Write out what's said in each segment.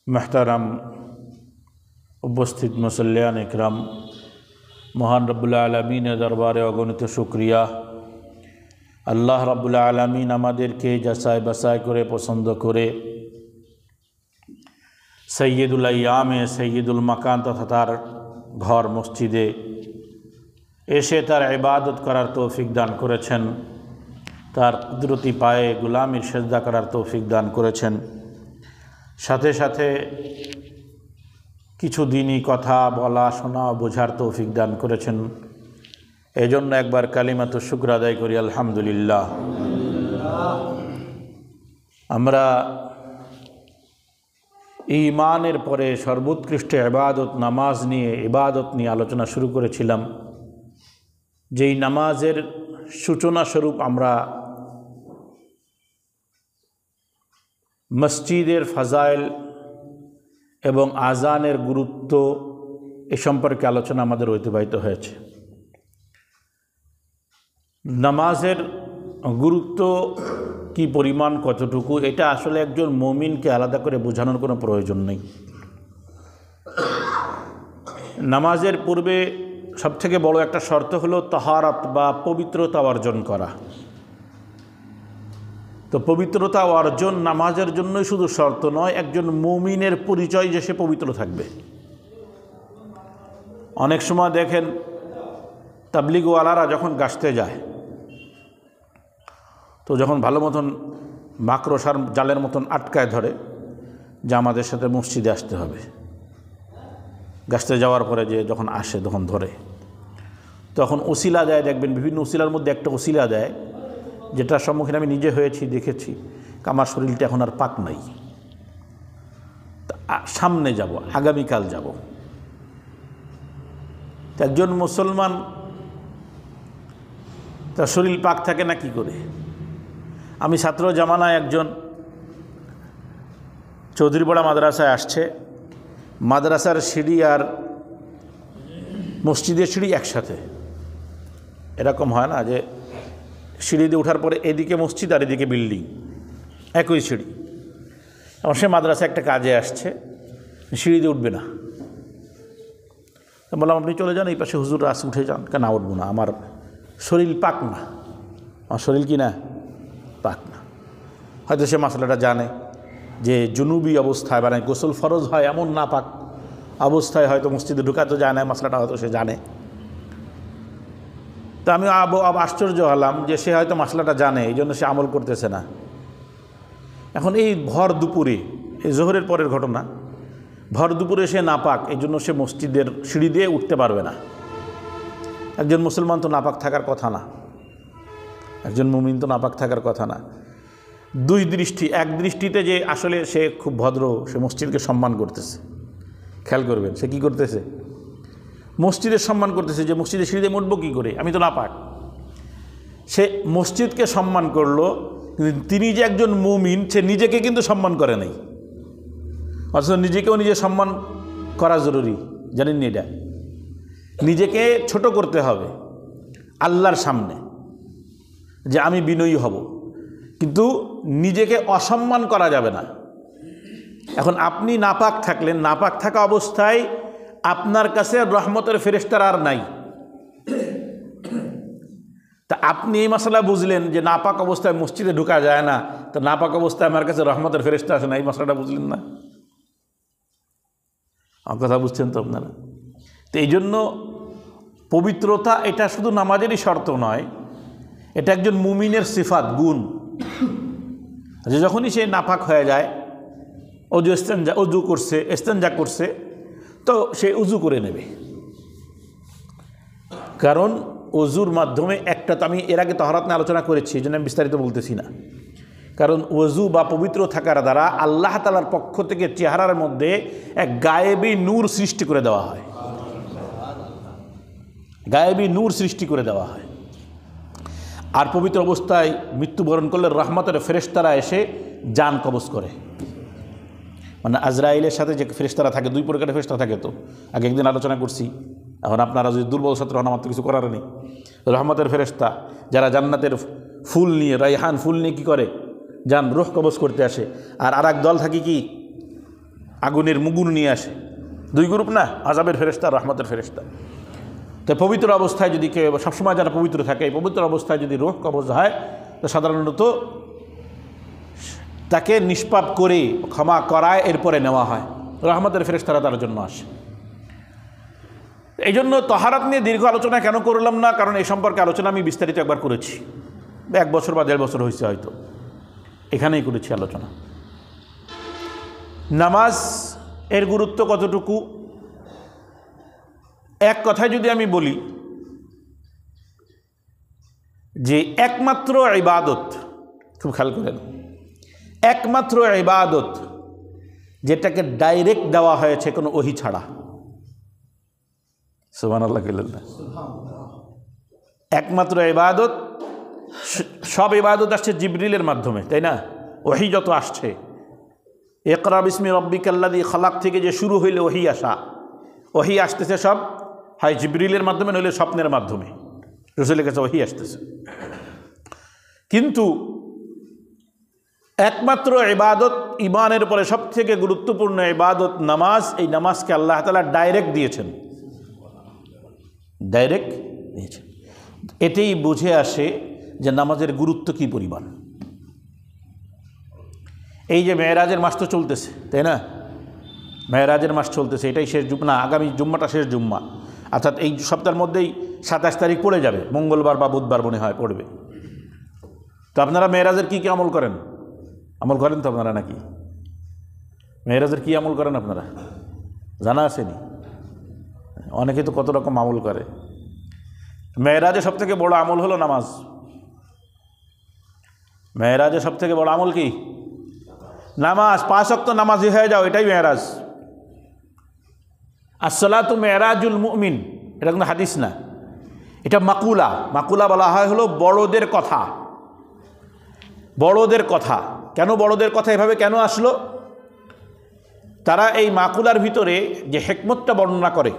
महतरम उपस्थित मुसल्लियान इकराम, महान रब्बुल आलमीन दरबारे अगणित शुक्रिया। আল্লাহ রাব্বুল আলামিন আমাদেরকে যাচাই বাছাই করে পছন্দ করে সৈয়দুল আইয়ামে সৈয়দুল মাকান তথা তার ঘর মসজিদে এসে তার ইবাদত করার তৌফিক দান করেছেন, তার কুদরতি পায়ে গোলামির সেজদা করার তৌফিক দান করেছেন। সাথে সাথে কিছু দিনই কথা বলা শোনা বোঝার তৌফিক দান করেছেন। এজন্য একবার কালিমাতু শুকর আদায় করি আলহামদুলিল্লাহ। আমরা ঈমানের পরে সর্বোৎকৃষ্ট ইবাদত নামাজ নিয়ে আলোচনা শুরু করেছিলাম। যেই নামাজের সূচনা স্বরূপ আমরা মসজিদের ফাজাইল এবং আজানের গুরুত্ব এ সম্পর্কে আলোচনা আমাদের অতিবাহিত হয়েছে। নামাজের গুরুত্ব কি পরিমাণ, কতটুকু, এটা আসলে একজন মুমিনকে আলাদা করে বোঝানোর কোনো প্রয়োজন নেই। নামাজের পূর্বে সবথেকে বড় একটা শর্ত হলো তাহারাত বা পবিত্রতা অর্জন করা। তো পবিত্রতা অর্জন নামাজের জন্যই শুধু শর্ত নয়, একজন মুমিনের পরিচয় যে সে পবিত্র থাকবে। অনেক সময় দেখেন তাবলিগওয়ালারা যখন গাছতে যায়, তো যখন ভালো মতন মাকড়সার জালের মতন আটকায় ধরে যে আমাদের সাথে মসজিদে আসতে হবে, গাছতে যাওয়ার পরে যে যখন আসে তখন ধরে, তখন ওসিলা দেয়। দেখবেন বিভিন্ন ওসিলার মধ্যে একটা ওসিলা দেয় যেটার সম্মুখীন আমি নিজে হয়েছি, দেখেছি। আমার শরীরটা এখন আর পাক নাই, সামনে যাব, আগামীকাল যাব। একজন মুসলমান তার শরীর পাক থাকে না কি করে? আমি ছাত্র জামানায় একজন চৌধুরীপাড়া মাদ্রাসায় আসছে, মাদ্রাসার সিঁড়ি আর মসজিদের সিঁড়ি একসাথে। এরকম হয় না যে সিঁড়ি দিয়ে ওঠার পরে এদিকে মসজিদ আর এদিকে বিল্ডিং, একই সিঁড়ি। এবং সে মাদ্রাসা একটা কাজে আসছে, সিঁড়ি দিয়ে উঠবে না। বললাম আপনি চলে যান, এই পাশে হুজুর আসে, উঠে যান। কেন উঠবো না? আমার শরীর পাক না। আমার শরীর কি না? পাক না। হয়তো সে মশলাটা জানে যে জুনুবি অবস্থায় মানে গোসল ফরজ হয় এমন না পাক অবস্থায় হয়তো মসজিদে ঢুকাতে যায় না, মশলাটা হয়তো সে জানে। তা আমি আশ্চর্য হলাম যে সে হয়তো মশলাটা জানে, এই জন্য সে আমল করতেছে না। এখন এই ভর দুপুরে, এই জোহরের পরের ঘটনা, ভর দুপুরে সে নাপাক, এই জন্য সে মসজিদের সিঁড়ি দিয়ে উঠতে পারবে না। একজন মুসলমান তো নাপাক থাকার কথা না, একজন মুমিন তো নাপাক থাকার কথা না। দুই দৃষ্টি, এক দৃষ্টিতে যে আসলে সে খুব ভদ্র, সে মসজিদকে সম্মান করতেছে। খেয়াল করবেন সে কী করতেছে? মসজিদের সম্মান করতেছে, যে মসজিদের সিঁড়িতে উঠবো কী করে, আমি তো নাপাক। সে মসজিদকে সম্মান করলো, কিন্তু তিনি যে একজন মুমিন সে নিজেকে কিন্তু সম্মান করে নাই। অথচ নিজেকেও নিজে সম্মান করা জরুরি, জানেননি? এটা নিজেকে ছোট করতে হবে আল্লাহর সামনে, যে আমি বিনয়ী হব, কিন্তু নিজেকে অসম্মান করা যাবে না। এখন আপনি নাপাক থাকলেন, নাপাক থাকা অবস্থায় আপনার কাছে রহমতের ফেরেশতারা আর নাই। তা আপনি এই মশলা বুঝলেন যে নাপাক অবস্থায় মসজিদে ঢোকা যায় না, তো নাপাক অবস্থায় আমার কাছে রহমতের ফেরেশতা আসে না, এই মশলাটা বুঝলেন না? আমার কথা বুঝছেন তো আপনারা? তো এই জন্য পবিত্রতা এটা শুধু নামাজেরই শর্ত নয়, এটা একজন মুমিনের সিফাত, গুণ। যে যখনই সে নাপাক হয়ে যায়, অজু করছে, ইস্তেঞ্জা করছে, তো সে উজু করে নেবে। কারণ অজুর মাধ্যমে একটা, তো আমি এর আগে তাহারাত নিয়ে আলোচনা করেছি, এই জন্য আমি বিস্তারিত বলতেছি না। কারণ ওযু বা পবিত্র থাকার দ্বারা আল্লাহ তাআলার পক্ষ থেকে চেহারার মধ্যে এক গায়েবী নূর সৃষ্টি করে দেওয়া হয়, গায়েবী নূর সৃষ্টি করে দেওয়া হয়। আর পবিত্র অবস্থায় মৃত্যুবরণ করলে রহমতের ফেরেশতারা এসে জান কবজ করে। মানে আজরাইলের সাথে যে ফেরেশতারা থাকে, দুই প্রকারের ফেরেশতা থাকে, তো আগে একদিন আলোচনা করছি। এখন আপনারা যদি দুর্বল ছাত্র হন, আমার তো কিছু করার নেই। রহমতের ফেরেশতা যারা জান্নাতের ফুল নিয়ে, রাইহান ফুল নিয়ে কী করে, যান রূহ কবজ করতে আসে। আর এক দল থাকে কি, আগুনের মুগুর নিয়ে আসে, দুই গ্রুপ না, আযাবের ফেরেশতা, রহমতের ফেরেশতা। তো পবিত্র অবস্থায় যদি কেউ, সবসময় যারা পবিত্র থাকে, এই পবিত্র অবস্থায় যদি রূহ কবজ হয় তো সাধারণত তাকে নিষ্পাপ করে ক্ষমা করায় এরপরে নেওয়া হয়, রহমতের ফেরেশতারা তার জন্য আসে। এই জন্য তহারাত নিয়ে দীর্ঘ আলোচনা কেন করলাম না, কারণ এই সম্পর্কে আলোচনা আমি বিস্তারিত একবার করেছি, 1 বছর বা 1.5 বছর হয়েছে হয়তো, এখানেই করেছি আলোচনা। নামাজ এর গুরুত্ব কতটুকু, এক কথায় যদি আমি বলি যে একমাত্র ইবাদত, খুব খেয়াল করেন, একমাত্র ইবাদত যেটাকে ডাইরেক্ট দেওয়া হয়েছে কোনো ওহী ছাড়া, সুবহানাল্লাহ, একমাত্র ইবাদত, সব ইবাদত আসছে জিবরিলের মাধ্যমে, তাই না? ওহী যত আসছে, ইকরা বিসমি রব্বিকাল্লাযী খালাক থেকে যে শুরু হইলে ওহী আসা, ওহী আসতেছে সব হয় জিবরিলের মাধ্যমে, নইলে স্বপ্নের মাধ্যমে রাসূলের কাছে ওহী আসতেছে। কিন্তু একমাত্র ইবাদত, ঈমানের পরে সবথেকে গুরুত্বপূর্ণ ইবাদত নামাজ, এই নামাজকে আল্লাহ তাআলা ডাইরেক্ট দিয়েছেন, ডাইরেক্ট দিয়েছেন। এতেই বুঝে আসে যে নামাজের গুরুত্ব কী পরিমাণ। এই যে মেরাজের মাস তো চলতেছে, তাই না? মেরাজের মাস চলতেছে, এটাই শেষ জুম্মা, আগামী জুম্মাটা শেষ জুম্মা, অর্থাৎ এই সপ্তাহের মধ্যেই 27 তারিখ পড়ে যাবে, মঙ্গলবার বা বুধবার মনে হয় পড়বে। তো আপনারা মেরাজের কী কী আমল করেন? আমল করেন তো আপনারা নাকি? মেরাজের কী আমল করেন আপনারা জানা আসেনি? অনেকে তো কত রকম আমল করে। মেরাজে সবথেকে বড় আমল হলো নামাজ। মেরাজে সবথেকে বড় আমল কি? নামাজ। 5 ওয়াক্ত নামাজি হয়ে যাও, এটাই মেরাজ। আসসালাতু মেরাজুল মুমিন, এটা কিন্তু হাদিস না, এটা মাকুলা। মাকুলা বলা হয় হলো বড়দের কথা। বড়দের কথা কেন, বড়দের কথা এভাবে কেন আসলো? তারা এই মাকুলার ভিতরে যে হিকমতটা বর্ণনা করে,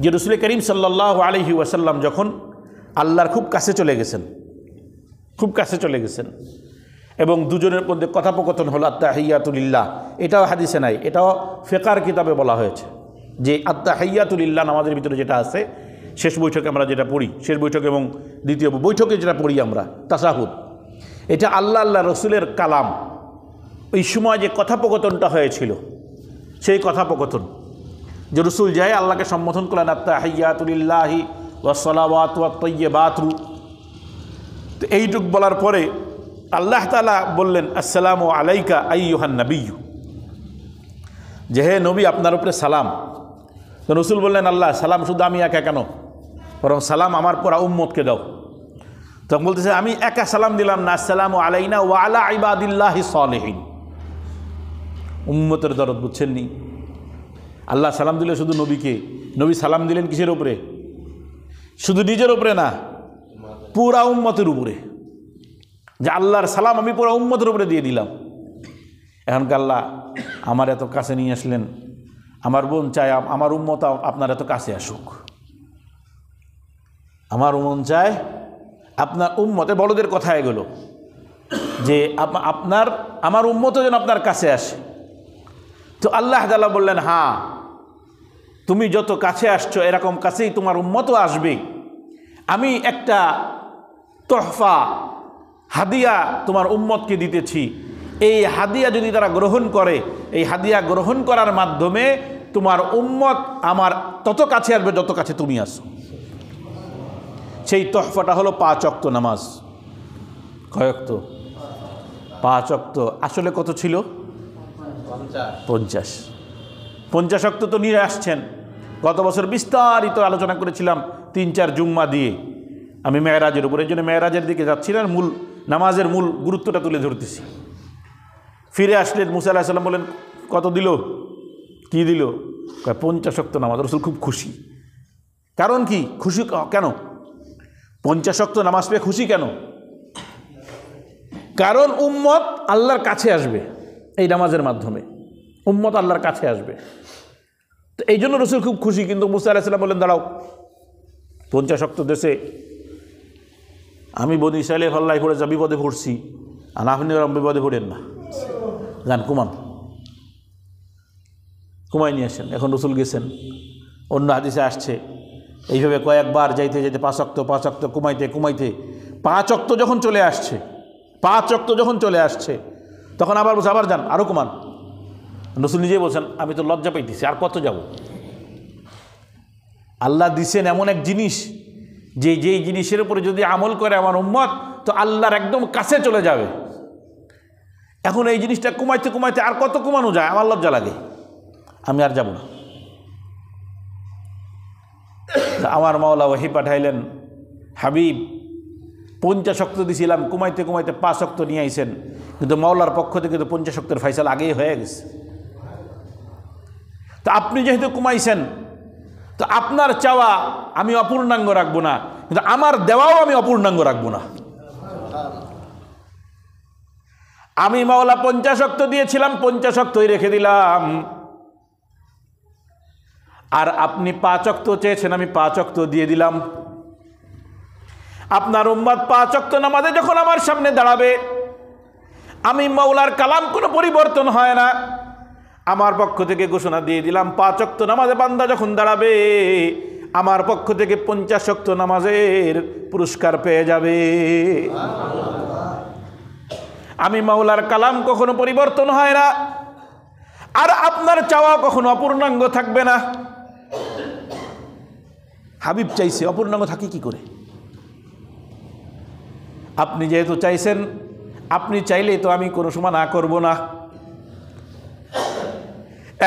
যে রাসূল করিম সাল্লাল্লাহু আলাইহি ওয়াসাল্লাম যখন আল্লাহর খুব কাছে চলে গেছেন, খুব কাছে চলে গেছেন, এবং দুজনের মধ্যে কথোপকথন হলো আত্তাহিয়াতু লিল্লাহ, এটাও হাদিসে নাই, এটাও ফিকহের কিতাবে বলা হয়েছে যে আত্তাহিয়াতু লিল্লাহ নামাজের ভিতরে যেটা আছে, শেষ বৈঠকে আমরা যেটা পড়ি, শেষ বৈঠক এবং দ্বিতীয় বৈঠকে যেটা পড়ি আমরা তাশাহুদ, এটা আল্লাহ রসুলের কালাম। ওই সময় যে কথোপকথনটা হয়েছিল, সেই কথোপকথন যে রসুল যায় আল্লাহকে সম্বোধন করলেন আত্তাহিয়াতু লিল্লাহি ওয়াস সালাওয়াতু ওয়াত তাইয়্যিবাতু, তো এইটুক বলার পরে আল্লাহ তাআলা বললেন আসসালামু আলাইকা আইয়ুহান নাবিয়্যু, যে হে নবী আপনার উপরে সালাম। তো রসুল বললেন আল্লাহ সালাম শুধু আমি একা কেন, বরং সালাম আমার পুরা উম্মতকে দাও। তখন বলতেছে আমি একা সালাম দিলাম না, আসসালামু আলাইনা ওয়া আলা ইবাদিল্লাহিস সালিহিন। উম্মতের দরদ বুঝছেন নি? আল্লাহ সালাম দিলে শুধু নবীকে, নবী সালাম দিলেন কিসের উপরে? শুধু নিজের উপরে না, পুরা উম্মতের উপরে, যে আল্লাহর সালাম আমি পুরা উম্মতের উপরে দিয়ে দিলাম। এখনকার আল্লাহ আমার এত কাছে নিয়ে আসলেন, আমার বোন চায় আমার উম্মত আপনার এত কাছে আসুক, আমার মন চায় আপনার উম্মতে, বড়দের কথা এগুলো, যে আপনার আমার উম্মত যেন আপনার কাছে আসে। তো আল্লাহ তাআলা বললেন হ্যাঁ, তুমি যত কাছে আসছো এরকম কাছেই তোমার উম্মতও আসবে। আমি একটা তোহফা, হাদিয়া তোমার উম্মতকে দিতেছি, এই হাদিয়া যদি তারা গ্রহণ করে, এই হাদিয়া গ্রহণ করার মাধ্যমে তোমার উম্মত আমার তত কাছে আসবে যত কাছে তুমি আসো। সেই তোহফাটা হলো 5 ওয়াক্ত নামাজ। কয় ওয়াক্ত? 5 ওয়াক্ত। আসলে কত ছিল? 50। 50 ওয়াক্ত তো নিয়ে আসছেন। গত বছর বিস্তারিত আলোচনা করেছিলাম 3-4 জুম্মা দিয়ে আমি মেরাজের উপরে, এই জন্য মেরাজের দিকে যাচ্ছি না, মূল নামাজের মূল গুরুত্বটা তুলে ধরতেছি। ফিরে আসলেন মুসা আলাইহিস সালাম, বলেন কত দিল? কি দিল? 50 ওয়াক্ত নামাজ। রাসূল খুব খুশি। কারণ কি খুশি কেন? 50 ওয়াক্ত নামাজ পেয়ে খুশি কেন? কারণ উম্মত আল্লাহর কাছে আসবে এই নামাজের মাধ্যমে, উম্মত আল্লাহর কাছে আসবে। তো এই জন্য রাসূল খুব খুশি। কিন্তু মুসা আলাইহিস সালাম বললেন দাঁড়াও, 50 ওয়াক্ত দেশে আমি বনি ইসরাইলের হল্লায় পড়ে যা বিপদে পড়ছি, আর আপনি বিপদে পড়েন না, যান কুমান। কুমাই নিয়ে আসেন। এখন রসুল গেছেন, অন্য হাদিসে আসছে এইভাবে কয়েকবার যাইতে যেতে 5 ওয়াক্ত কুমাইতে কুমাইতে 5 ওয়াক্ত যখন চলে আসছে, 5 ওয়াক্ত যখন চলে আসছে, তখন আবার বলছে আবার যান, আরও কমান। রসুল নিজেই বলছেন আমি তো লজ্জা পাইতেছি, আর কত যাব। আল্লাহ দিছেন এমন এক জিনিস যেই জিনিসের উপরে যদি আমল করে আমার উম্মত, তো আল্লাহর একদম কাছে চলে যাবে। এখন এই জিনিসটা কমাইতে কমাইতে আর কত কমানো যায়, আমার লজ্জা লাগে, আমি আর যাব না। আমার মাওলা ওয়াহি পাঠাইলেন, হাবিব 50 ওয়াক্ত দিছিলাম, কমাইতে কমাইতে 5 ওয়াক্ত নিয়ে আইছেন, কিন্তু মাওলার পক্ষ থেকে তো 50 ওয়াক্তের ফয়সালা আগেই হয়ে গেছে। তো আপনি যেহেতু কমাইছেন, তো আপনার চাওয়া আমি অপূর্ণাঙ্গ রাখবো না, কিন্তু আমার দেওয়াও আমি অপূর্ণাঙ্গ রাখবো না। আমি মাওলা 50 ওয়াক্ত দিয়েছিলাম, 50 ওয়াক্তই রেখে দিলাম। আর আপনি 5 ওয়াক্ত চেয়েছেন, আমি 5 ওয়াক্ত দিয়ে দিলাম। আপনার উম্মত 5 ওয়াক্ত নামাজে যখন আমার সামনে দাঁড়াবে, আমি মাওলার কালাম কোনো পরিবর্তন হয় না। আমার পক্ষ থেকে ঘোষণা দিয়ে দিলাম, 5 ওয়াক্ত নামাজে বান্দা যখন দাঁড়াবে, আমার পক্ষ থেকে 50 ওয়াক্ত নামাজের পুরস্কার পেয়ে যাবে। আমি মাওলার কালাম কখনো পরিবর্তন হয় না, আর আপনার চাওয়া কখনো অপূর্ণাঙ্গ থাকবে না। হাবিব চাইছে, অপূর্ণাঙ্গ থাকে কি করে? আপনি যেহেতু চাইছেন, আপনি চাইলে তো আমি কোনো সময় না করব না।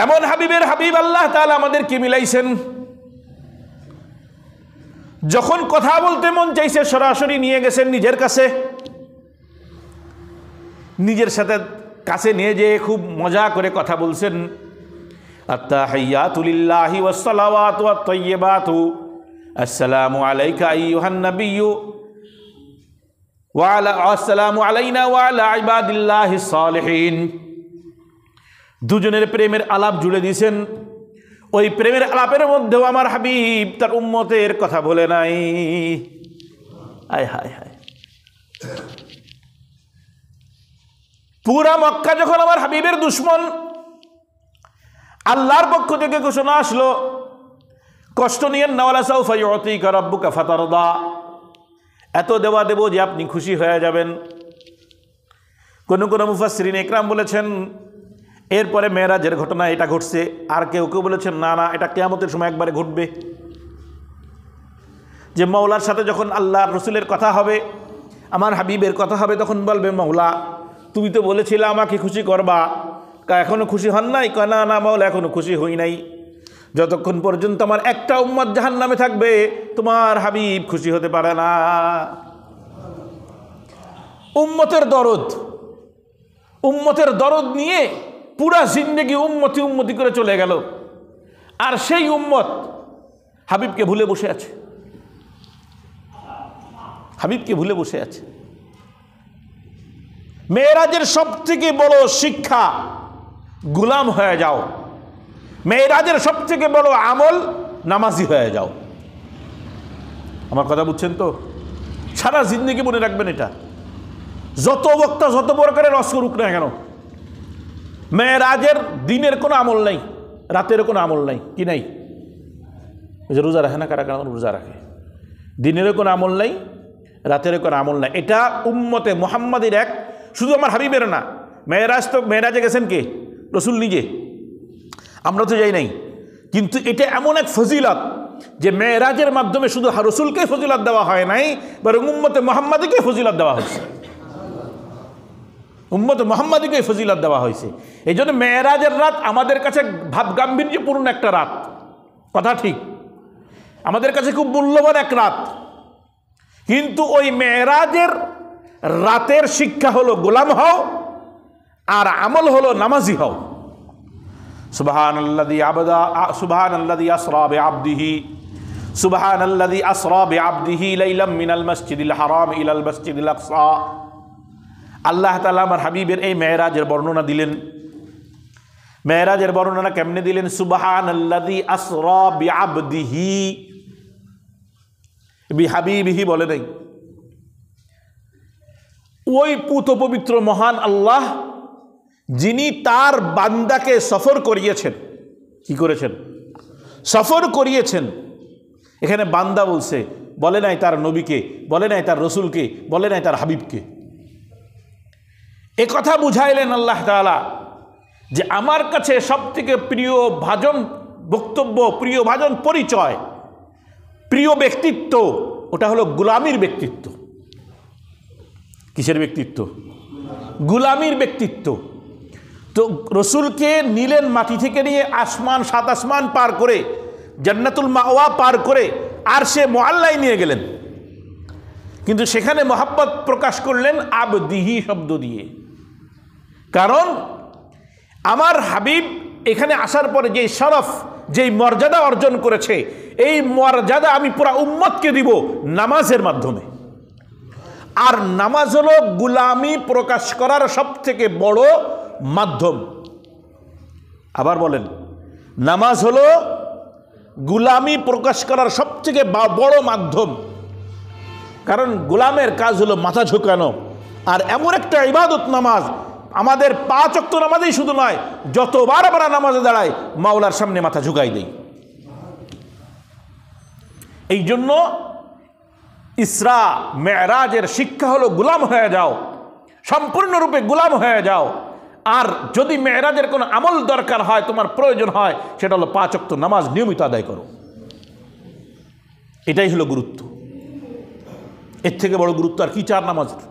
এমন হাবিবের হাবিব আল্লাহ তাআলা আমাদেরকে মিলাইছেন, যখন কথা বলতে মন চাইছে সরাসরি নিয়ে গেছেন নিজের কাছে, নিজের সাথে কাছে নিয়ে যেয়ে খুব মজা করে কথা বলছেন। আত্তাহিয়াতু লিল্লাহি ওয়াস সালাওয়াতু ওয়াত তাইয়্যিবাতু আসসালামু আলাইকা আইয়ুহান নাবিয়্যু ওয়া আলা আসসালামু আলাইনা ওয়া আলা ইবাদিল্লাহিস সালিহিন। দুজনের প্রেমের আলাপ জুড়ে দিয়েছেন। ওই প্রেমের আলাপের মধ্যেও আমার হাবিব তার উম্মতের কথা বলে নাই। আয় হায় হায়, পুরা মক্কা যখন আমার হাবিবের দুশ্মন, আল্লাহর পক্ষ থেকে ঘোষণা আসলো, কষ্ট নিয়েন না, ওয়ালা সাউফা ইউতিকা রাব্বুকা ফাতারদা, এত দেওয়া দেব যে আপনি খুশি হয়ে যাবেন। কোন কোন মুফাসসিরিন ইকরাম বলেছেন এরপরে মেরাজের ঘটনা এটা ঘটছে, আর কেউ কেউ বলেছেন না না, এটা কিয়ামতের সময় একবারে ঘটবে, যে মাওলার সাথে যখন আল্লাহর রসুলের কথা হবে, আমার হাবিবের কথা হবে, তখন বলবে মাওলা তুমি তো বলেছিলে আমাকে খুশি করবা, এখনো খুশি হন নাই? কয় না না মাওলা, এখনো খুশি হই নাই। যতক্ষণ পর্যন্ত আমার একটা উম্মত জাহান্নামে থাকবে, তোমার হাবিব খুশি হতে পারে না। উম্মতের দরদ নিয়ে পুরা জিন্দেগি উম্মতি উম্মতি করে চলে গেল, আর সেই উম্মত হাবিবকে ভুলে বসে আছে, হাবিবকে ভুলে বসে আছে। মেরাজের সবথেকে বড় শিক্ষা, গোলাম হয়ে যাও। মেরাজের সবথেকে বড় আমল, নামাজি হয়ে যাও। আমার কথা বুঝছেন তো? সারা জিন্দেগি মনে রাখবেন এটা, যত বক্তা যত প্রকারের রস করুক না কেন, মেরাজের দিনের কোনো আমল নাই, রাতের কোনো আমল নাই। কি নাই? ওই যে রোজা রাখে না, কারা কারা রোজা রাখে, দিনেরও কোনো আমল নাই, রাতেরও কোনো আমল নাই। এটা উম্মতে মুহাম্মাদির এক, শুধু আমার হাবিবের না। মেরাজে গেছেন কে? রসুল নিজে, আমরা তো যাই নাই। কিন্তু এটা এমন এক ফজিলত যে মেরাজের মাধ্যমে শুধু রসুলকে ফজিলত দেওয়া হয় নাই, বরং উম্মতে মুহাম্মাদিকে ফজিলত দেওয়া হয়েছে, উম্মতে মুহাম্মাদিকে ফজিলত দেওয়া হয়েছে। এই জন্য মেরাজের রাত আমাদের কাছে ভাব গাম্ভীর্যপূর্ণ একটা রাত, কথা ঠিক, আমাদের কাছে খুব মূল্যবান এক রাত। কিন্তু ওই মেরাজের রাতের শিক্ষা হলো গোলাম হও, আর আমল হলো নামাজি হও। সুবহানাল্লাযী আসরা বিআবদিহি সুবহানাল্লাযী আসরা বিআবদিহি লাইলাম মিনাল মাসজিদিল হারাম ইলাল মাসজিদিল আকসা। আল্লাহ তাআলা আমার হাবিবের এই মেরাজের বর্ণনা দিলেন। মেরাজের বর্ণনা কেমনে দিলেন? সুবহানাল্লাযী আসরা বিআবদিহি, বিহাবিবিহি বলে নাই। ওই পুত পবিত্র মহান আল্লাহ যিনি তার বান্দাকে সফর করিয়েছেন, কি করেছেন? সফর করিয়েছেন। এখানে বান্দা বলছে, বলে নাই তার নবীকে, বলে নাই তার রসুলকে, বলে নাই তার হাবিবকে। এ কথা বুঝাইলেন আল্লাহ তাআলা যে আমার কাছে সবথেকে প্রিয় ভাজন বক্তব্য, প্রিয় ভাজন পরিচয়, প্রিয় ব্যক্তিত্ব, ওটা হলো গুলামির ব্যক্তিত্ব। কিসের ব্যক্তিত্ব? গুলামির ব্যক্তিত্ব। তো রসুলকে নিলেন মাটি থেকে নিয়ে আসমান, 7 আসমান পার করে, জান্নাতুল মাওয়া পার করে আর সে মুআল্লায় নিয়ে গেলেন, কিন্তু সেখানে মহাব্বত প্রকাশ করলেন আবদিহি শব্দ দিয়ে। কারণ আমার হাবিব এখানে আসার পরে যেই শরফ, যেই মর্যাদা অর্জন করেছে, এই মর্যাদা আমি পুরা উম্মতকে দিব নামাজের মাধ্যমে। আর নামাজ হলো গুলামি প্রকাশ করার সব থেকে বড় মাধ্যম। আবার বলেন, নামাজ হলো গুলামি প্রকাশ করার সব থেকে বড় মাধ্যম। কারণ গোলামের কাজ হলো মাথা ঝুঁকানো, আর এমন একটা ইবাদত নামাজ, আমাদের 5 ওয়াক্ত নামাজেই শুধু নয়, যতবার আমরা নামাজে দাঁড়াই মাওলার সামনে মাথা ঝুঁকাই দেই। এই জন্য ইসরা মেরাজের শিক্ষা হলো গোলাম হয়ে যাও, সম্পূর্ণরূপে গোলাম হয়ে যাও। আর যদি মেরাজের কোনো আমল দরকার হয়, তোমার প্রয়োজন হয়, সেটা হলো 5 ওয়াক্ত নামাজ নিয়মিত আদায় করো। এটাই হলো গুরুত্ব। এর থেকে বড় গুরুত্ব আর কি চার নামাজের?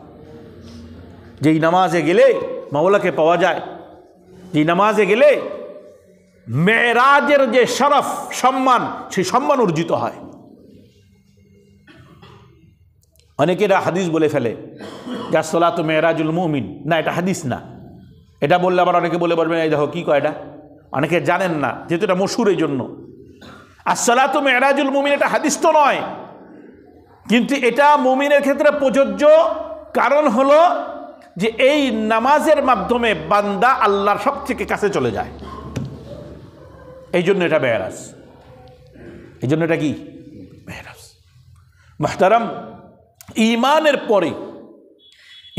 যেই নামাজে গেলে মাওলাকে পাওয়া যায়, যেই নামাজে গেলে মেরাজের যে শরফ, সম্মান, সেই সম্মান অর্জিত হয়। অনেকেরা হাদিস বলে ফেলে যা সলাতু মেরাজুল মুমিন, না এটা হাদিস না। এটা বললে আবার অনেকে বলে বলবেন এই দেখো কি কয় এটা, অনেকে জানেন না, যেহেতু এটা মশহুর এই জন্য। আসসালাতু মেরাজুল মুমিন এটা হাদিস তো নয়, কিন্তু এটা মুমিনের ক্ষেত্রে প্রযোজ্য। কারণ হলো যে এই নামাজের মাধ্যমে বান্দা আল্লাহর সব থেকে কাছে চলে যায়, এই জন্য এটা মেরাজ। এই জন্য এটা কি মেরাজ। মুহতারাম, ঈমানের পরে,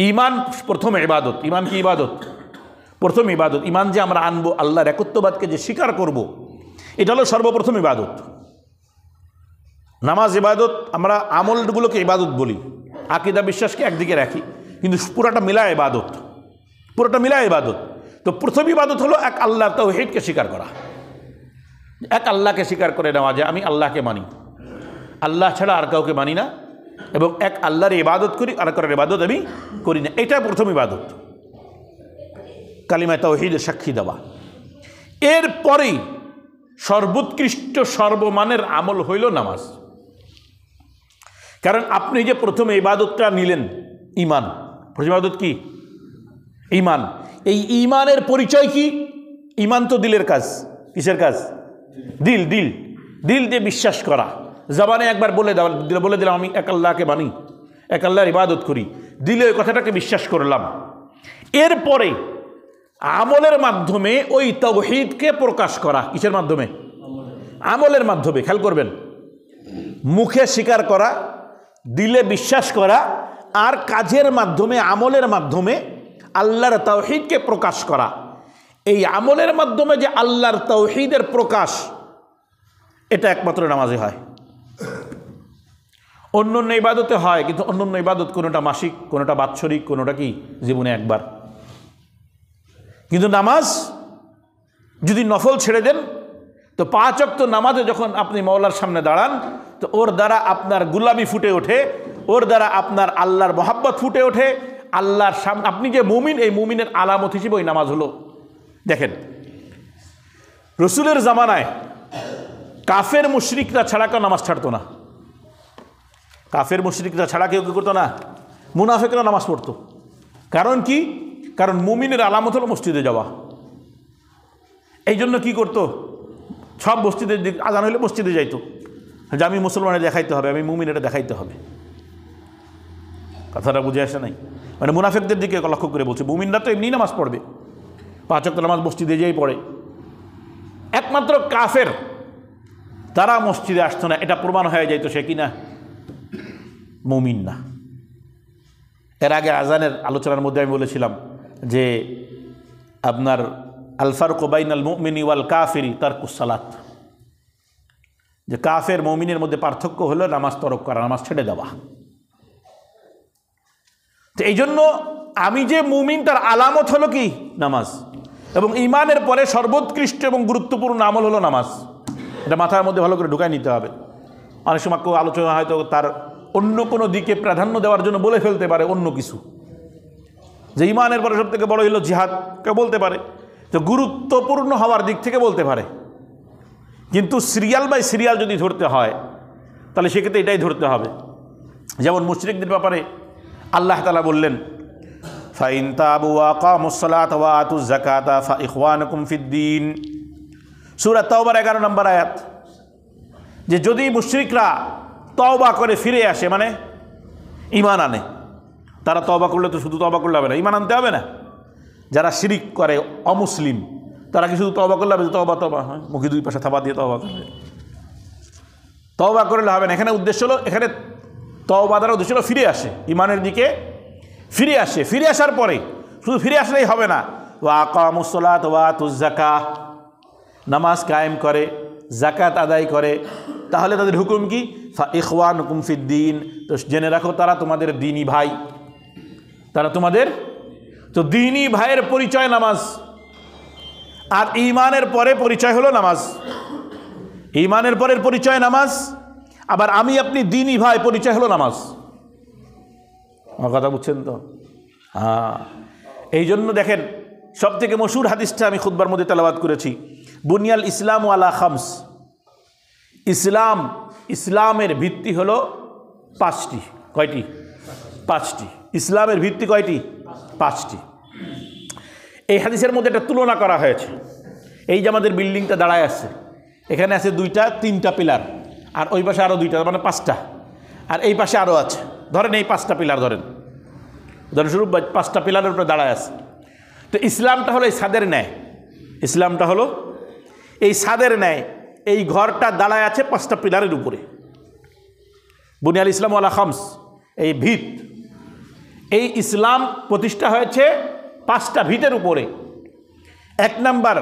ঈমান প্রথম ইবাদত। ঈমান কি ইবাদত? প্রথম ইবাদত। ঈমান যে আমরা আনবো, আল্লাহর একত্ববাদকে যে স্বীকার করব, এটা হলো সর্বপ্রথম ইবাদত। নামাজ ইবাদত, আমরা আমলগুলোকে ইবাদত বলি, আকীদা বিশ্বাসকে একদিকে রাখি, কিন্তু পুরাটা মিলা ইবাদত, পুরোটা মিলা ইবাদত। তো প্রথম ইবাদত হলো এক আল্লাহর তাওহীদকে স্বীকার করা। এক আল্লাহকে স্বীকার করে নেওয়া যে আমি আল্লাহকে মানি, আল্লাহ ছাড়া আর কাউকে মানি না, এবং এক আল্লাহর ইবাদত করি, আর কারোর ইবাদত আমি করি না। এটা প্রথম ইবাদত, কালিমা তাওহীদের সাক্ষী দেওয়া। এরপরেই সর্বোৎকৃষ্ট সর্বমানের আমল হইল নামাজ। কারণ আপনি যে প্রথমে ইবাদতটা নিলেন, ঈমান, প্রথম ইবাদত কি? ঈমান। এই ঈমানের পরিচয় কি? ঈমান তো দিলের কাজ। কিসের কাজ? দিল। দিল দিল দিয়ে বিশ্বাস করা। জবানে একবার বলে দিলাম আমি এক আল্লাহকে মানি, এক আল্লাহর ইবাদত করি, দিলে ওই কথাটাকে বিশ্বাস করলাম। এরপরে আমলের মাধ্যমে ওই তাওহীদকে প্রকাশ করা। কিসের মাধ্যমে? আমলের মাধ্যমে। খেয়াল করবেন, মুখে স্বীকার করা, দিলে বিশ্বাস করা, আর কাজের মাধ্যমে, আমলের মাধ্যমে আল্লাহর তাওহীদকে প্রকাশ করা। এই আমলের মাধ্যমে যে আল্লাহর তাওহীদের প্রকাশ, এটা একমাত্র নামাজে হয়। অন্য অন্য ইবাদতে হয়, কিন্তু অন্য অন্য ইবাদত কোনোটা মাসিক, কোনোটা বাৎসরিক, কোনোটা কি জীবনে একবার। কিন্তু নামাজ যদি নফল ছেড়ে দেন, তো 5 ওয়াক্ত নামাজে যখন আপনি মাওলার সামনে দাঁড়ান, তো ওর দ্বারা আপনার গুলামি ফুটে ওঠে, ওর দ্বারা আপনার আল্লাহর মহাব্বত ফুটে ওঠে। আল্লাহর সামনে আপনি যে মুমিন, এই মুমিনের আলামত হিসেবে ওই নামাজ হলো। দেখেন, রসুলের জামানায় কাফের মুশরিকরা ছাড়া কেউ নামাজ ছাড়তো না। কাফের মুশরিকরা ছাড়া কেউ কি করতো না? মুনাফিকরা নামাজ পড়তো। কারণ কি? কারণ মুমিনের আলামত হলো মসজিদে যাওয়া। এই জন্য কী করতো? সব মসজিদের আজান হলে মসজিদে যাইতো, যে আমি মুসলমানের দেখাইতে হবে, আমি মুমিন এটা দেখাইতে হবে। কথাটা বুঝে আসে নাই? মানে মুনাফিকদের দিকে লক্ষ্য করে বলছে, মুমিনরা তো এমনি নামাজ পড়বে, 5 ওয়াক্ত নামাজ মসজিদে যেয়েই পড়ে। একমাত্র কাফের তারা মসজিদে আসতো না, এটা প্রমাণ হয়ে যাইতো সে কিনা মুমিন না। এর আগে আজানের আলোচনার মধ্যে আমি বলেছিলাম যে আপনার আল ফারকু বাইনাল মুমিনি ওয়াল কাফিরি তারকুস সালাত, যে কাফের মুমিনের মধ্যে পার্থক্য হলো নামাজ তরক করা, নামাজ ছেড়ে দেওয়া। তো এই জন্য আমি যে মুমিন তার আলামত হলো কি? নামাজ। এবং ঈমানের পরে সর্বোৎকৃষ্ট এবং গুরুত্বপূর্ণ আমল হলো নামাজ। এটা মাথার মধ্যে ভালো করে ঢুকাই নিতে হবে। অনেক সময় কেউ আলোচনা হয়তো তার অন্য কোনো দিকে প্রাধান্য দেওয়ার জন্য বলে ফেলতে পারে অন্য কিছু, যে ঈমানের পরে সব থেকে বড় হলো জিহাদ, কেউ বলতে পারে। তো গুরুত্বপূর্ণ হওয়ার দিক থেকে বলতে পারে, কিন্তু সিরিয়াল বাই সিরিয়াল যদি ধরতে হয় তাহলে সেক্ষেত্রে এটাই ধরতে হবে। যেমন মুশরিকদের ব্যাপারে আল্লাহ তাআলা বললেন, ফাইন তাবু ওয়া আকামুস সালাতা ওয়া আতুজ যাকাতা ফা ইখওয়ানুকুম ফিদ্দীন, সূরা তাওবার 11 নম্বর আয়াত। যে যদি মুশরিকরা তওবা করে ফিরে আসে, মানে ঈমান আনে, তারা তওবা করলে তো শুধু তওবা করলে হবে না, ঈমান আনতে হবে না। যারা শিরিক করে অমুসলিম তারা কি শুধু তওবা করলে হবে? তওবা তওবা হয়, মুখে দুই পাশে থাবা দিয়ে তওবা করবে, তওবা করলে হবে না। এখানে উদ্দেশ্য হলো, এখানে তওবা দ্বারা উদ্দেশ্য হলো ফিরে আসে, ঈমানের দিকে ফিরে আসে। ফিরে আসার পরে শুধু ফিরে আসলেই হবে না, ওয়া আকামুস সালাতা ওয়া আতুজ যাকাত, নামাজ কায়েম করে, যাকাত আদায় করে, তাহলে তাদের হুকুম কি? ফা ইখওয়ানুকুম ফিদ্দীন, তো জেনে রাখো তারা তোমাদের দ্বীনি ভাই, তারা তোমাদের। তো দ্বীনি ভাইয়ের পরিচয় নামাজ, আর ঈমানের পরে পরিচয় হলো নামাজ। ঈমানের পরের পরিচয় নামাজ, আবার আমি আপনি দ্বীনি ভাই, পরিচয় হলো নামাজ। আমার কথা বুঝছেন তো? হ্যাঁ, এই জন্য দেখেন সবথেকে মশহুর হাদিসটা আমি খুতবার মধ্যে তেলাওয়াত করেছি, বুনিয়াল ইসলাম আলা খামস, ইসলামের ভিত্তি হলো 5টি। কয়টি? 5টি। ইসলামের ভিত্তি কয়টি? 5টি। এই হাদিসের মধ্যে একটা তুলনা করা হয়েছে। এই যে আমাদের বিল্ডিংটা দাঁড়ায় আছে, এখানে আছে 2টা 3টা পিলার, আর ওই পাশে আরও 2টা, মানে 5টা, আর এই পাশে আরও আছে। ধরেন এই 5টা পিলার, উদাহরণস্বরূপ 5টা পিলারের উপরে দাঁড়ায় আছে। তো ইসলামটা হলো এই ছাদের ন্যায়, ইসলামটা হলো এই ছাদের ন্যায়, এই ঘরটা দাঁড়ায় আছে 5টা পিলারের উপরে। বুনিয়াল ইসলাম আলা খামস, এই ভিত, এই ইসলাম প্রতিষ্ঠা হয়েছে 5টা ভিতের উপরে। 1 নাম্বার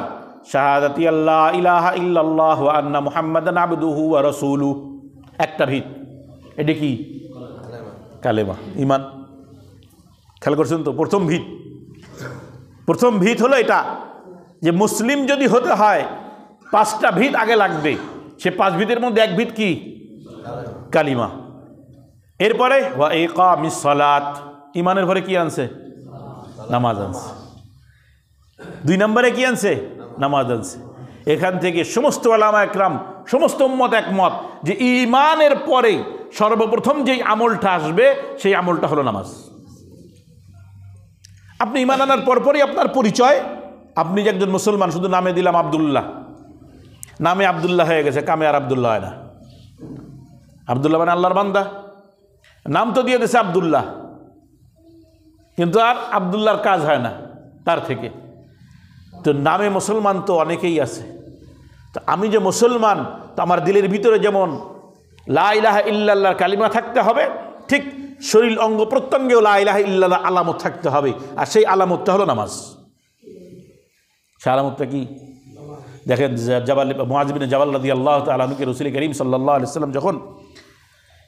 শাহাদাতি আল্লাহ ইলাহা ইল্লাল্লাহ ওয়া আন্না মুহাম্মাদান আবদুহু ওয়া রাসূলুহু, একটা ভিত। এটা কি? কালেমা, ঈমান। খেয়াল করছেন তো? প্রথম ভিত হলো এটা, যে মুসলিম যদি হতে হয় 5টা ভিত আগে লাগবে। সে 5 ভিতের মধ্যে 1 ভিত কি? কালিমা। এরপরে ওয়া ইকামিস সালাত, ঈমানের পরে কি আনছে? নামাজ আনছে। 2 নম্বরে কি আনছে? নামাজ আনছে। এখান থেকে সমস্ত উলামা একরাম, সমস্ত উম্মত একমত যে ঈমানের পরে সর্বপ্রথম যেই আমলটা আসবে সেই আমলটা হলো নামাজ। আপনি ঈমান আনার পরপরই আপনার পরিচয়, আপনি যে একজন মুসলমান, শুধু নামে দিলাম আব্দুল্লাহ, নামে আব্দুল্লাহ হয়ে গেছে, কামে আর আব্দুল্লাহ হয় না। আব্দুল্লাহ মানে আল্লাহর বান্দা, নাম তো দিয়ে দিয়েছে আব্দুল্লাহ, কিন্তু আর আব্দুল্লাহর কাজ হয় না তার থেকে। তো নামে মুসলমান তো অনেকেই আছে। তো আমি যে মুসলমান, তো আমার দিলের ভিতরে যেমন লা ইলাহা ইল্লাল্লাহর কালিমা থাকতে হবে, ঠিক শরীর অঙ্গ প্রত্যঙ্গেও লা ইলাহা ইল্লাল্লাহ আলামত থাকতে হবে, আর সেই আলামতটা হলো নামাজ। সে আলামতটা কি? দেখেন মুআয বিন জাবাল রাদিয়াল্লাহু তাআলা আনহুকে রাসূল করিম সাল্লাল্লাহু আলাইহি ওয়াসাল্লাম যখন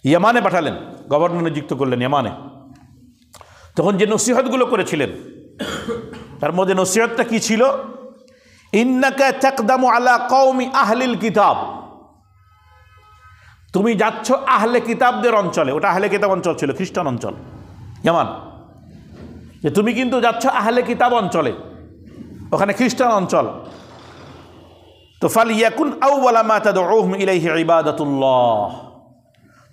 ইয়ামানে পাঠালেন, গভর্নর নিযুক্ত করলেন ইয়ামানে, তখন যে নসিহতগুলো করেছিলেন তার মধ্যে নসিহতটা কি ছিল? ইন্নাকা তাকদামু আলা কওমি আহলিল কিতাব, তুমি যাচ্ছ আহলে কিতাবদের অঞ্চলে। ওটা আহলে কিতাব অঞ্চল ছিল, খ্রিস্টান অঞ্চল ইয়ামান। যে তুমি কিন্তু যাচ্ছ আহলে কিতাব অঞ্চলে, ওখানে খ্রিস্টান অঞ্চল। তো ফালিয়াকুন আউওয়ালা মা তাদউহুম ইলাইহি ইবাদাতুল্লাহ,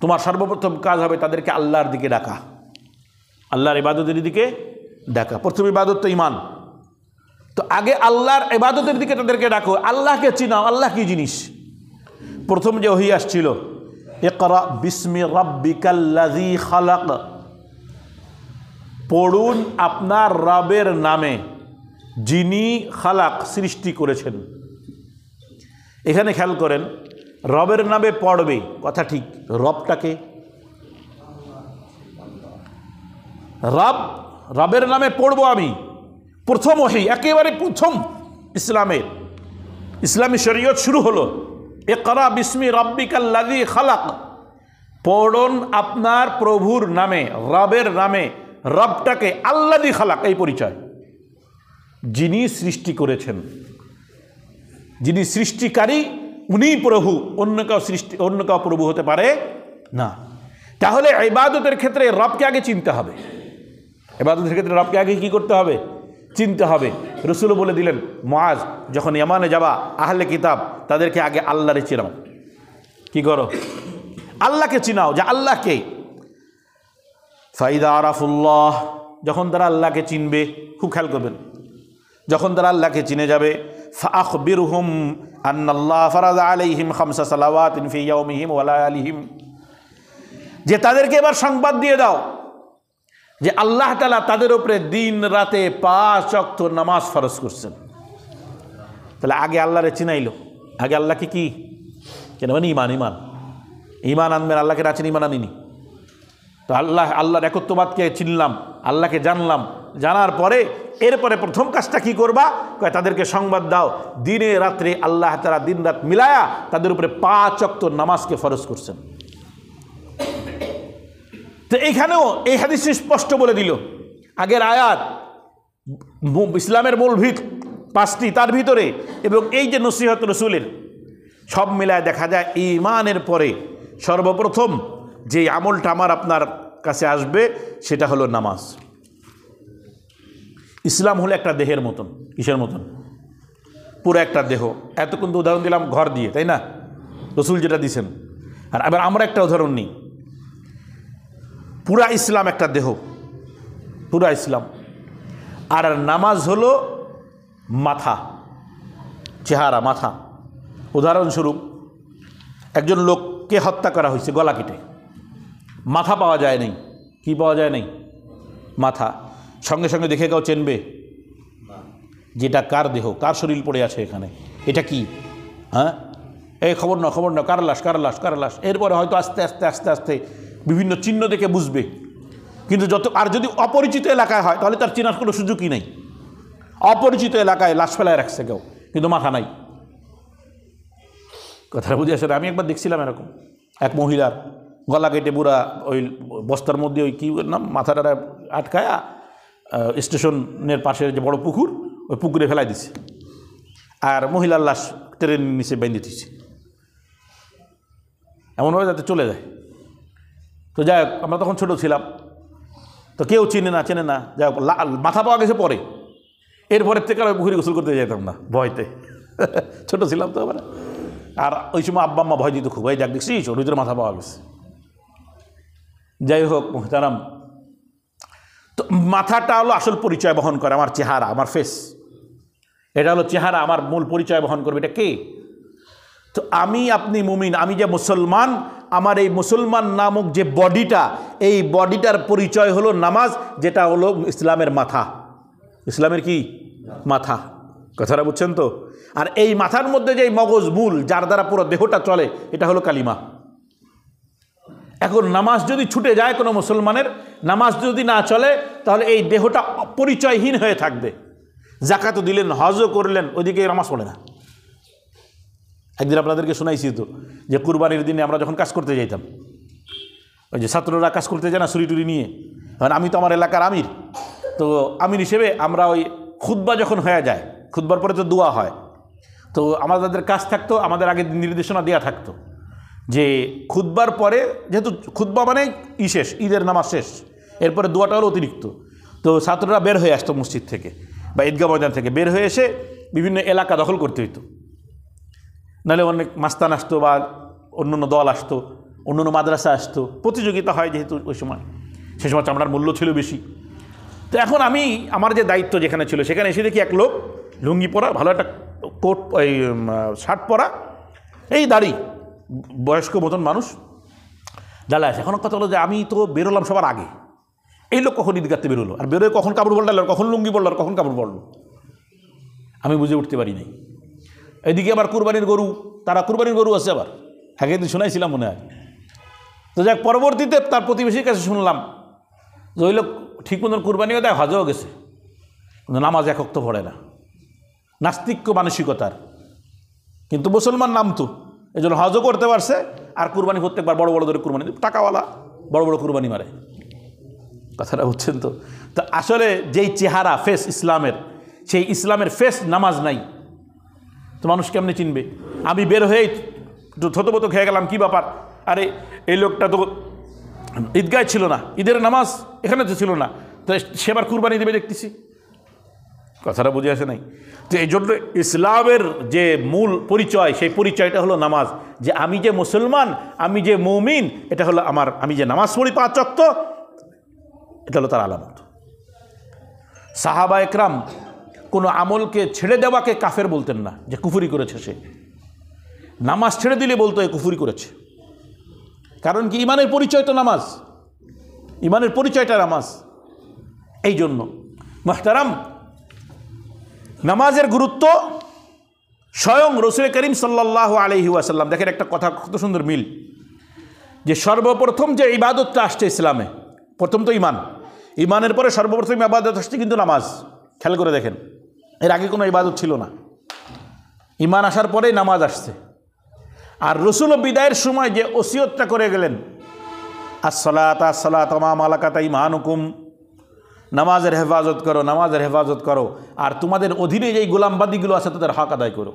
তোমার সর্বপ্রথম কাজ হবে তাদেরকে আল্লাহর দিকে ডাকা, আল্লাহর ইবাদতের দিকে ডাকা। প্রথম ইবাদত তো ঈমান। তো আগে আল্লাহর ইবাদতের দিকে তাদেরকে ডাকো, আল্লাহকে চিনাও, আল্লাহ কি জিনিস। প্রথম যে ওহী আসছিল, ইকরা বিসমি রাব্বিকাল্লাযী খালাক, পড়ুন আপনার রবের নামে যিনি খালাক, সৃষ্টি করেছেন। এখানে খেয়াল করেন, রবের নামে পড়বে, কথা ঠিক। রবটাকে রবের নামে পড়বো আমি, প্রথম ওহী, একেবারে প্রথম ইসলামী শরীয়ত শুরু হলো। ইকরা বিস্মি রাব্বিকাল্লাযী খালাক, পড়ুন আপনার প্রভুর নামে, রবের নামে। রবটাকে আল্লাযী খালাক, এই পরিচয়, যিনি সৃষ্টি করেছেন, যিনি সৃষ্টিকারী উনিই প্রভু, অন্য কেউ প্রভু হতে পারে না। তাহলে ইবাদতের ক্ষেত্রে রবকে আগে চিনতে হবে। ইবাদতের ক্ষেত্রে রবকে আগে কি করতে হবে? চিনতে হবে। রাসূল বলে দিলেন, মুআজ যখন ইয়ামানে যাবা, আহলে কিতাব তাদেরকে আগে আল্লাহরে চিনাও। কি করো? আল্লাহকে চিনাও, যে আল্লাহ কে। ফাইদা আরাফুল্লাহ, যখন তারা আল্লাহকে চিনবে, খুব খেয়াল করবেন, যখন তারা আল্লাহকে চিনে যাবে, ফাআখবিরহুম আন্নাল্লাহ ফারাযা আলাইহিম খামসা সালাওয়াতিন ফি ইয়াউমিহিম ওয়া লায়ালিহিম, যে তাদেরকে এবার সংবাদ দিয়ে দাও যে আল্লাহ তাআলা তাদের উপরে দিন রাতে 5 ওয়াক্ত নামাজ ফরজ করছেন। তাহলে আগে আল্লাহরে চিনাইলো, আগে আল্লাহকে কি কেন? মানে ইমান আনবেন। আল্লাহকে রাচেন, ইমান আনিনি তো আল্লাহর একত্ববাদকে চিনলাম, আল্লাহকে জানলাম, জানার পরে এরপরে প্রথম কাজটা কি করবা? তাদেরকে সংবাদ দাও দিনে রাত্রে আল্লাহ তাআলা দিন রাত মিলায়া তাদের উপরে 5 ওয়াক্ত নামাজকে ফরজ করছেন। তো এইখানেও এই হাদিস স্পষ্ট বলে দিল, আগের আয়াত ইসলামের মূল ভিত 5টি, তার ভিতরে এবং এই যে নসিহত রাসূলের, সব মিলায় দেখা যায় ঈমানের পরে সর্বপ্রথম যে আমলটা আমার আপনার কাছে আসবে সেটা হলো নামাজ। ইসলাম হলো একটা দেহের মতন। কিসের মতন? পুরো একটা দেহ। এতক্ষণ তো উদাহরণ দিলাম ঘর দিয়ে, তাই না? রাসূল যেটা দিয়েছেন। আর এবার আমরা একটা উদাহরণ নিই, পুরা ইসলাম একটা দেহ, পুরা ইসলাম। আর নামাজ হলো মাথা, চেহারা, মাথা। উদাহরণস্বরূপ একজন লোককে হত্যা করা হয়েছে গলা কেটে, মাথা পাওয়া যায় নাই। কি পাওয়া যায় নাই? মাথা। সঙ্গে সঙ্গে দেখে কেউ চেনবে যেটা কার দেহ, কার শরীর পড়ে আছে এখানে, এটা কি? হ্যাঁ, এই খবর না, কার লাশ। এরপরে হয়তো আস্তে আস্তে বিভিন্ন চিহ্ন দেখে বুঝবে। কিন্তু যদি অপরিচিত এলাকায় হয় তাহলে তার চেনার কোনো সুযোগই নেই। অপরিচিত এলাকায় লাশ ফেলায় রাখছে কেউ, কিন্তু মাথা নাই। কথাটা বুঝে আসে? আমি একবার দেখছিলাম এরকম এক মহিলার গলা কেটে পুরা ওই বস্তার মধ্যে ওই কী নাম মাথাটা আটকায়া স্টেশনের পাশে যে বড় পুকুর, ওই পুকুরে ফেলাই দিছে, আর মহিলার লাশ ট্রেনের নিচে বেঁধে দিচ্ছে, এমনভাবে যাতে চলে যায়। তো যাই হোক, আমরা তখন ছোটো ছিলাম, তো কেউ চেনে না, যাই হোক মাথা পাওয়া গেছে পরে। এরপরের থেকে আর পুকুরে গোসল করতে যেতাম না ভয়তে, ছোটো ছিলাম তো। মানে আর ওই সময় আব্বা আম্মা ভয় দিত খুব, এই যাক দেখছিস ওর ভিতরে মাথা পাওয়া গেছে। যাই হোক মোহতারাম, তো মাথাটা হলো আসল পরিচয় বহন করে, আমার চেহারা, আমার ফেস, এটা হলো চেহারা, আমার মূল পরিচয় বহন করবে। এটা কে? তো আপনি মুমিন, আমি যে মুসলমান, আমার এই মুসলমান নামক যে বডিটা, এই বডিটার পরিচয় হলো নামাজ, যেটা হলো ইসলামের মাথা। ইসলামের কি? মাথা। কথাটা বুঝছেন তো? আর এই মাথার মধ্যে যে মগজ মূল, যার দ্বারা পুরো দেহটা চলে, এটা হলো কালিমা। এখন নামাজ যদি ছুটে যায় কোনো মুসলমানের, নামাজ যদি না চলে, তাহলে এই দেহটা পরিচয়হীন হয়ে থাকবে। যাকাতও দিলেন, হজও করলেন, ওইদিকে নামাজ পড়ে না। একদিন আপনাদেরকে শোনাইছি তো যে কুরবানির দিনে আমরা যখন কাজ করতে যাইতাম, ওই যে ছাত্ররা কাজ করতে যায় না ছুরি টুরি নিয়ে, কারণ আমি তো আমার এলাকার আমির, তো আমির হিসেবে আমরা ওই খুতবা যখন হয়ে যায়, খুতবার পরে তো দোয়া হয়, তো আমাদের কাজ থাকতো, আমাদের আগে নির্দেশনা দেওয়া থাকতো যে খুতবার পরে, যেহেতু খুতবা মানে শেষ, ঈদের নামাজ শেষ, এরপরে দোয়াটা হলো অতিরিক্ত। তো ছাত্ররা বের হয়ে আসতো মসজিদ থেকে বা ঈদগাহ ময়দান থেকে, বের হয়ে এসে বিভিন্ন এলাকা দখল করতে হইতো। নাহলে অনেক মাস্তান আসতো বা অন্য দল আসতো, অন্য মাদ্রাসা আসতো, প্রতিযোগিতা হয় যেহেতু ওই সময়, সে সময় চামড়ার মূল্য ছিল বেশি। তো এখন আমার যে দায়িত্ব যেখানে ছিল, সেখানে এসে দেখি এক লোক লুঙ্গি পরা, ভালো একটা কোট, এই শার্ট পরা, এই দাড়ি, বয়স্ক মতন মানুষ দাঁড়ায় আছে। এখন কথা হলো যে আমি তো বেরোলাম সবার আগে, এই লোক কখন ঈদগাহতে বেরোলো, আর বেরোয় কখন কাপড় পাল্টালো, কখন লুঙ্গি পড়লো, আর কখন কাপড় পড়লো, আমি বুঝে উঠতে পারি নাই। এদিকে আবার কুরবানির গরু, তারা কুরবানির গরু আছে আবার, আগে দিন শোনাইছিলাম মনে হয়। তো যাক, পরবর্তীতে তার প্রতিবেশীর কাছে শুনলাম যে ওই লোক ঠিক মতন কুরবানিও দেয়, হজও গেছে, কিন্তু নামাজ এক ওয়াক্ত পড়ে না। নাস্তিক্য মানসিকতার, কিন্তু মুসলমান নাম তো, এই জন্য হজও করতে পারছে আর কুরবানি প্রত্যেকবার বড় বড় ধরে কুরবানি, টাকাওয়ালা বড় বড় কুরবানি মারে। কথাটা বুঝছেন তো? তো আসলে যেই চেহারা ফেস ইসলামের, সেই ইসলামের ফেস নামাজ নাই, তো মানুষ কেমনে চিনবে? আমি বের হয়ে থতবত খেয়ে গেলাম, কি ব্যাপার, আরে এই লোকটা তো ঈদগায় ছিল না, ঈদের নামাজ এখানে তো ছিল না, তো সেবার কুরবানি দেবে দেখতেছি। কথাটা বুঝে আসে নাই? তো এই জন্য ইসলামের যে মূল পরিচয়, সেই পরিচয়টা হলো নামাজ, যে আমি যে মুসলমান, আমি যে মুমিন, এটা হলো আমার, আমি যে নামাজ পড়ি 5 ওয়াক্ত, এটা হলো তার আলামত। সাহাবা একরাম কোনো আমলকে ছেড়ে দেওয়াকে কাফের বলতেন না, যে কুফরি করেছে সে। নামাজ ছেড়ে দিলে বলতো এ কুফরি করেছে। কারণ কি? ইমানের পরিচয় তো নামাজ, ইমানের পরিচয়টা নামাজ। এই জন্য মুহতারাম, নামাজের গুরুত্ব স্বয়ং রাসূল করিম সাল্লাল্লাহু আলাইহি ওয়াসাল্লাম, দেখেন একটা কথা কত সুন্দর মিল, যে সর্বপ্রথম যে ইবাদতটা আসছে ইসলামে, প্রথম তো ইমান, ইমানের পরে সর্বপ্রথম ইবাদত আসছে কিন্তু নামাজ। খেয়াল করে দেখেন, এর আগে কোনো ইবাদত ছিল না, ইমান আসার পরেই নামাজ আসছে। আর রাসূল বিদায়ের সময় যে ওসিয়তটা করে গেলেন, আসসালাতা আসসালাতু মা মালাকাত আইমানুকুম, নামাজের হেফাজত করো, নামাজের হেফাজত করো, আর তোমাদের অধীনে যেই গোলামবাদীগুলো আছে তাদের হক আদায় করো।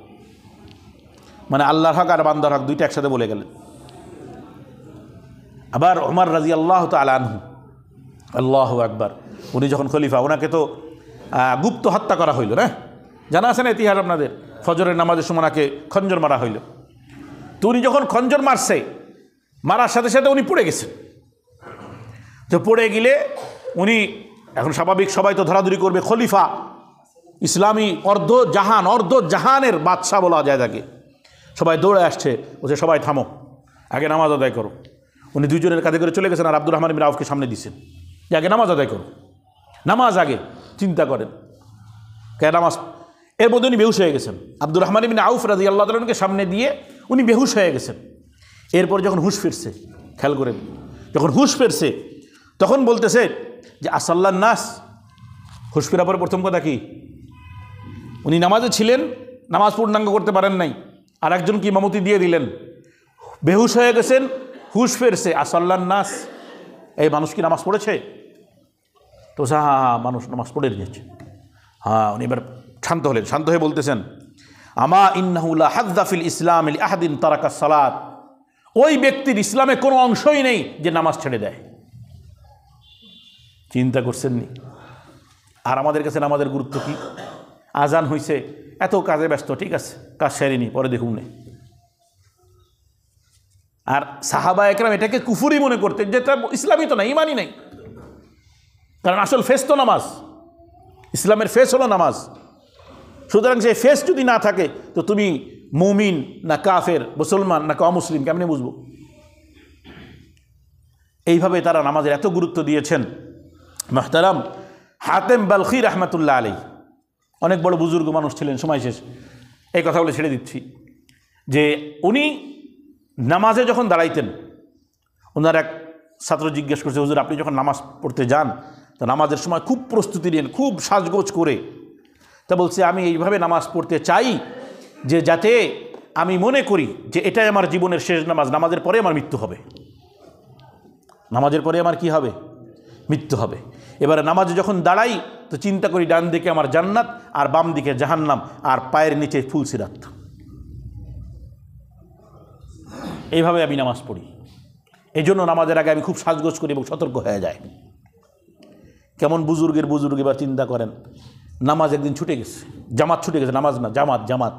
মানে আল্লাহর হক আর বান্দার হক দুইটা একসাথে বলে গেলেন। আবার ওমর রাদিয়াল্লাহু তাআলা আনহু, আল্লাহু আকবার, উনি যখন খলিফা, ওনাকে তো গুপ্ত হত্যা করা হইল না, জানা আছে না ইতিহাস আপনাদের? ফজরের নামাজের সময় ওনাকে খঞ্জর মারা হইল। তো উনি যখন খঞ্জর মারছে, মারার সাথে সাথে উনি পড়ে গেছেন। তো পড়ে গেলে উনি, এখন স্বাভাবিক সবাই তো ধরাধরি করবে, খলিফা, ইসলামী অর্ধ জাহানের বাদশাহ বলা যায় তাকে, সবাই দৌড়ে আসছে, বলছে সবাই থামো, আগে নামাজ আদায় করো। উনি দুইজনের কাঁধে করে চলে গেছেন, আর আব্দুর রহমান বিন আউফকে সামনে দিচ্ছেন যে আগে নামাজ আদায় করো, নামাজ আগে, চিন্তা করেন কে নামাজ। এর মধ্যে উনি বেহুশ হয়ে গেছেন। আব্দুর রহমান বিন আউফ রাদিয়াল্লাহু তাআলাকে সামনে দিয়ে উনি বেহুশ হয়ে গেছেন। এরপর যখন হুঁশ ফিরছে, খেয়াল করেন, যখন হুঁশ ফিরছে তখন বলতেছে যে আসাল্লান নাস। হুঁশ ফেরার পরে প্রথম কথা কি? উনি নামাজে ছিলেন, নামাজ পূর্ণাঙ্গ করতে পারেন নাই, আর একজনকে ইমামতি দিয়ে দিলেন, বেহুশ হয়ে গেছেন, হুঁশ ফেরছে, আসাল্লান নাস, এই মানুষ কি নামাজ পড়েছে? তো হ্যাঁ, মানুষ নামাজ পড়ে দিয়েছে। হ্যাঁ, উনি এবার শান্ত হলেন, শান্ত হয়ে বলতেছেন, আমা ইন্নাহু লা হাযযা ফিল ইসলাম লি আহাদিন তারাকা সালাত, ওই ব্যক্তির ইসলামে কোনো অংশই নেই যে নামাজ ছেড়ে দেয়। চিন্তা করছেন নি? আর আমাদের কাছে নামাজের গুরুত্ব কি? আজান হইছে, এত কাজে ব্যস্ত, ঠিক আছে কাজ সেরেনি, পরে দেখুন নে। আর সাহাবা একরাম এটাকে কুফরি মনে করতেন, যেটা ইসলামই তো নাই, ইমানই নাই। কারণ আসল ফেস তো নামাজ, ইসলামের ফেস হলো নামাজ। সুতরাং সেই ফেস যদি না থাকে তো তুমি মুমিন না কাফের, মুসলমান না অমুসলিম কেমনে বুঝবো? এইভাবে তারা নামাজের এত গুরুত্ব দিয়েছেন। মুহতারাম, হাতেম বালখি রহমতুল্লাহ আলাইহি অনেক বড় বুজুর্গ মানুষ ছিলেন, সময় শেষ, এই কথা বলে ছেড়ে দিচ্ছি, যে উনি নামাজে যখন দাঁড়াইতেন, ওনার এক ছাত্র জিজ্ঞেস করছে, হুজুর আপনি যখন নামাজ পড়তে যান, তা নামাজের সময় খুব প্রস্তুতি নেন, খুব সাজগোজ করে, তা বলছে আমি এইভাবে নামাজ পড়তে চাই যে যাতে আমি মনে করি যে এটাই আমার জীবনের শেষ নামাজ, নামাজের পরে আমার মৃত্যু হবে, নামাজের পরে আমার কি হবে? মৃত্যু হবে। এবারে নামাজে যখন দাঁড়াই তো চিন্তা করি ডান দিকে আমার জান্নাত আর বাম দিকে জাহান্নাম, আর পায়ের নিচে ফুলসিরাত, এইভাবে আমি নামাজ পড়ি। এই জন্য নামাজের আগে আমি খুব সাজগোজ করি এবং সতর্ক হয়ে যায়। কেমন বুজুর্গ এবার চিন্তা করেন, নামাজ একদিন ছুটে গেছে, জামাত ছুটে গেছে, নামাজ না জামাত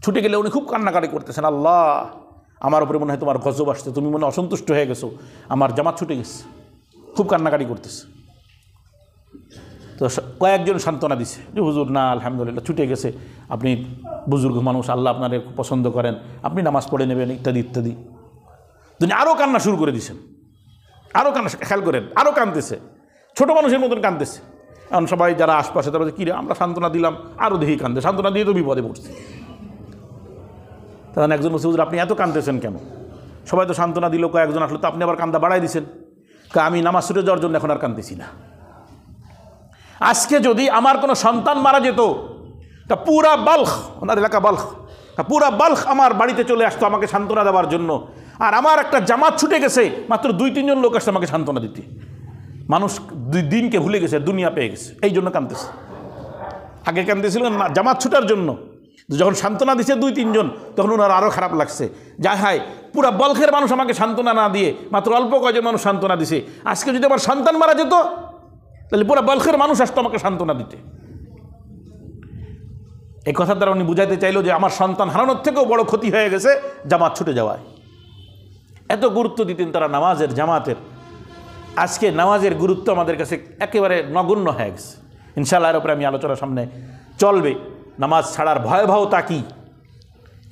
ছুটে গেলে উনি খুব কান্নাকাটি করতেছেন, আল্লাহ আমার উপরে মনে হয় তোমার গজব আসছে, তুমি মনে অসন্তুষ্ট হয়ে গেছো, আমার জামাত ছুটে গেছে, খুব কান্নাকাটি করতেছে। তো কয়েকজন সান্ত্বনা দিছে যে হুজুর না, আলহামদুলিল্লাহ ছুটে গেছে, আপনি বুজুর্গ মানুষ, আল্লাহ আপনার পছন্দ করেন, আপনি নামাজ পড়ে নেবেন, ইত্যাদি ইত্যাদি। তিনি আরও কান্না শুরু করে দিয়েছেন, আরও কান্না, খেয়াল করেন, আরও কাঁদতেছে, ছোটো মানুষের মতন কাঁদতেছে। এখন সবাই যারা আশপাশে তারা বলছে, কী রে আমরা সান্ত্বনা দিলাম, আরও দেখি কান্দে, সান্ত্বনা দিয়ে তো বিপদে পড়ছে। তখন একজন বলছে, হুজুর আপনি এত কাঁদতেছেন কেন? সবাই তো সান্ত্বনা দিল, কয়েকজন আসলো, তো আপনি আবার কান্দা বাড়াই দিয়েছেন। আমি নামাজ ছুটে যাওয়ার জন্য এখন আর কাঁদতেছি না। আজকে যদি আমার কোনো সন্তান মারা যেত তা পুরা বাল্খ, ওনার এলাকা বাল্খ, পুরা বাল্খ আমার বাড়িতে চলে আসতো আমাকে সান্ত্বনা দেওয়ার জন্য। আর আমার একটা জামাত ছুটে গেছে, মাত্র 2-3 জন লোক আসছে আমাকে সান্ত্বনা দিতে। মানুষ দিনকে ভুলে গেছে, দুনিয়া পেয়ে গেছে, এই জন্য কাঁদতেছে। আগে কাঁদতেছিল না জামাত ছুটার জন্য, যখন সান্ত্বনা দিছে 2-3 জন, তখন ওনার আরও খারাপ লাগছে। যাই হায়, পুরা বলখের মানুষ আমাকে সান্ত্বনা না দিয়ে মাত্র অল্প কয়েকজন মানুষ সান্ত্বনা দিছে। আজকে যদি আমার সন্তান মারা যেত, তাহলে পুরা বলখের মানুষ আসতো আমাকে সান্ত্বনা দিতে। এই কথা দ্বারা উনি বুঝাইতে চাইল যে আমার সন্তান হারানোর থেকেও বড় ক্ষতি হয়ে গেছে জামাত ছুটে যাওয়ায়। এত গুরুত্ব দিতেন তারা নামাজের, জামাতের। আজকে নামাজের গুরুত্ব আমাদের কাছে একেবারে নগণ্য হয়ে গেছে। ইনশাআল্লাহ এর উপরে আমি আলোচনার সামনে চলবে, নামাজ ছাড়ার ভয়াবহতা কী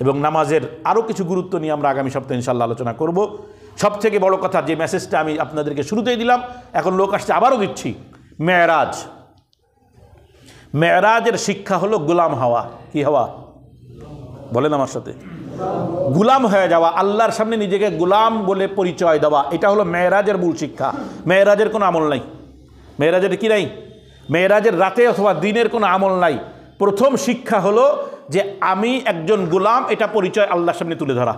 এবং নামাজের আরও কিছু গুরুত্ব নিয়ে আমরা আগামী সপ্তাহে ইনশাআল্লাহ আলোচনা করব। সবথেকে বড় কথা, যে মেসেজটা আমি আপনাদেরকে শুরুতেই দিলাম, এখন লোক আসছে আবারও দিচ্ছি, মেরাজ। মেরাজের শিক্ষা হলো গোলাম হওয়া। কি হওয়া বলেন আমার সাথে? গোলাম হয়ে যাওয়া, আল্লাহর সামনে নিজেকে গোলাম বলে পরিচয় দেওয়া। এটা হলো মেরাজের মূল শিক্ষা। মেরাজের কোনো আমল নাই। মেরাজের কি নাই? মেরাজের রাতে অথবা দিনের কোনো আমল নাই। প্রথম শিক্ষা হলো যে আমি একজন গোলাম, এটা পরিচয় আল্লাহর সামনে তুলে ধরা,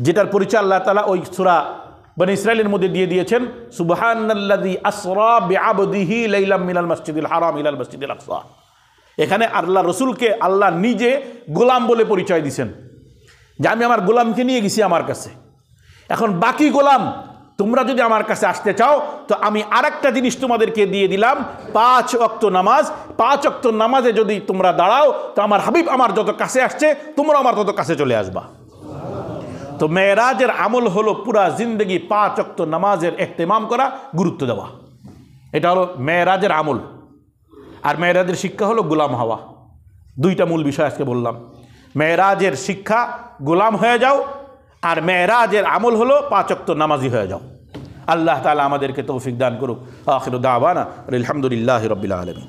যেটার পরিচয় আল্লাহ তাআলা ওই সূরা বনী ইসরাঈলের মধ্যে দিয়ে দিয়েছেন, সুবহানাল্লাযী আসরা বিআবদিহি লাইলাম মিনাল মাসজিদিল হারাম ইলাল মাসজিদিল আকসা। এখানে আল্লাহ রসুলকে আল্লাহ নিজে গোলাম বলে পরিচয় দিয়েছেন, যে আমি আমার গোলামকে নিয়ে গেছি আমার কাছে। এখন বাকি গোলাম, তোমরা যদি আমার কাছে আসতে চাও তো আমি আরেকটা জিনিস তোমাদেরকে দিয়ে দিলাম, 5 ওয়াক্ত নামাজ। 5 ওয়াক্ত নামাজে যদি তোমরা দাঁড়াও তো আমার হাবিব আমার যত কাছে আসছে, তোমরা আমার তত কাছে চলে আসবা। তো মেরাজের আমল হলো পুরা জিন্দগি 5 ওয়াক্ত নামাজের ইহতিমাম করা, গুরুত্ব দেওয়া। এটা হলো মেরাজের আমল। আর মেরাজের শিক্ষা হলো গোলাম হওয়া। দুইটা মূল বিষয় আজকে বললাম। মেরাজের শিক্ষা গোলাম হয়ে যাও, আর মেরাজের আমল হলো 5 ওয়াক্ত নামাজি হয়ে যাও। আল্লাহ তাআলা আমাদেরকে তৌফিক দান করুক। আখিরু দাওয়ানা আলহামদুলিল্লাহি রাব্বিল আলামিন।